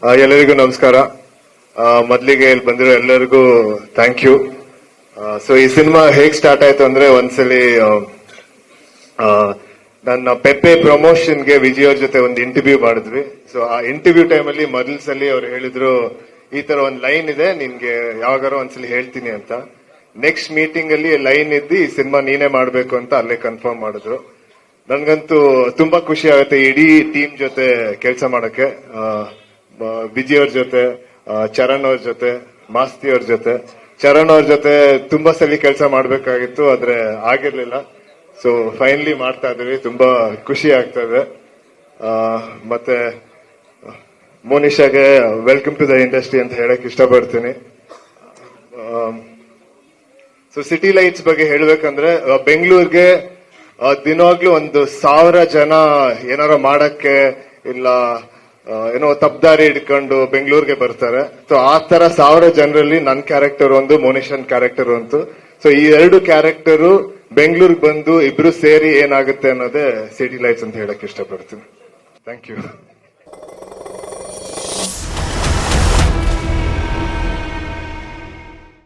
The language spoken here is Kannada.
ಎಲ್ಲರಿಗೂ ನಮಸ್ಕಾರ. ಮೊದಲಿಗೆ ಇಲ್ಲಿ ಬಂದಿರೋ ಎಲ್ಲರಿಗೂ ಥ್ಯಾಂಕ್ ಯು. ಸೊ ಈ ಸಿನಿಮಾ ಹೇಗ್ ಸ್ಟಾರ್ಟ್ ಆಯ್ತು ಅಂದ್ರೆ ಒಂದ್ಸಲಿ ನನ್ನ ಪೆಪ್ಪೆ ಪ್ರಮೋಷನ್ಗೆ ವಿಜಯ್ ಅವ್ರ ಜೊತೆ ಒಂದು ಇಂಟರ್ವ್ಯೂ ಮಾಡಿದ್ವಿ. ಸೊ ಆ ಇಂಟರ್ವ್ಯೂ ಟೈಮಲ್ಲಿ ಮೊದಲ ಸಲ ಅವ್ರು ಹೇಳಿದ್ರು, ಈ ತರ ಒಂದು ಲೈನ್ ಇದೆ, ನಿನ್ಗೆ ಯಾವಾಗಾರ ಒಂದ್ಸಲಿ ಹೇಳ್ತೀನಿ ಅಂತ. ನೆಕ್ಸ್ಟ್ ಮೀಟಿಂಗ್ ಅಲ್ಲಿ ಲೈನ್ ಇದ್ದು ಈ ಸಿನಿಮಾ ನೀನೇ ಮಾಡ್ಬೇಕು ಅಂತ ಅಲ್ಲೇ ಕನ್ಫರ್ಮ್ ಮಾಡಿದ್ರು. ನನ್ಗಂತೂ ತುಂಬಾ ಖುಷಿ ಆಗುತ್ತೆ ಇಡೀ ಟೀಮ್ ಜೊತೆ ಕೆಲಸ ಮಾಡಕ್ಕೆ. ವಿಜಯ್ ಅವ್ರ ಜೊತೆ, ಚರಣ್ ಅವ್ರ ಜೊತೆ, ಮಾಸ್ತಿ ಅವ್ರ ಜೊತೆ. ಚರಣ್ ಅವ್ರ ಜೊತೆ ತುಂಬಾ ಸಲ ಕೆಲಸ ಮಾಡ್ಬೇಕಾಗಿತ್ತು, ಆದ್ರೆ ಆಗಿರ್ಲಿಲ್ಲ. ಸೊ ಫೈನಲಿ ಮಾಡ್ತಾ ಇದೀವಿ, ತುಂಬಾ ಖುಷಿ ಆಗ್ತಾ ಇದೆ. ಮತ್ತೆ ಮೋನಿಶಾಗೆ ವೆಲ್ಕಮ್ ಟು ದ ಇಂಡಸ್ಟ್ರಿ ಅಂತ ಹೇಳಕ್ ಇಷ್ಟಪಡ್ತೀನಿ. ಸೊ ಸಿಟಿ ಲೈಟ್ಸ್ ಬಗ್ಗೆ ಹೇಳ್ಬೇಕಂದ್ರೆ, ಬೆಂಗಳೂರಿಗೆ ದಿನವಾಗ್ಲೂ 1,000 ಜನ ಏನಾರ ಮಾಡಕ್ಕೆ ಇಲ್ಲ ಏನೋ ತಪ್ಪದಾರಿ ಹಿಡ್ಕೊಂಡು ಬೆಂಗಳೂರಿಗೆ ಬರ್ತಾರೆ. ಸೊ ಆ ತರ 1,000 ಜನರಲ್ಲಿ ನನ್ನ ಕ್ಯಾರೆಕ್ಟರ್ ಒಂದು, ಮೋನಿಶನ್ ಕ್ಯಾರೆಕ್ಟರ್ ಒಂದು. ಸೊ ಈ 2 ಕ್ಯಾರೆಕ್ಟರು ಬೆಂಗಳೂರಿಗೆ ಬಂದು ಇಬ್ರು ಸೇರಿ ಏನಾಗುತ್ತೆ ಅನ್ನೋದೇ ಸಿಟಿ ಲೈಟ್ಸ್ ಅಂತ ಹೇಳಕ್ ಇಷ್ಟಪಡ್ತೀನಿ. Thank you.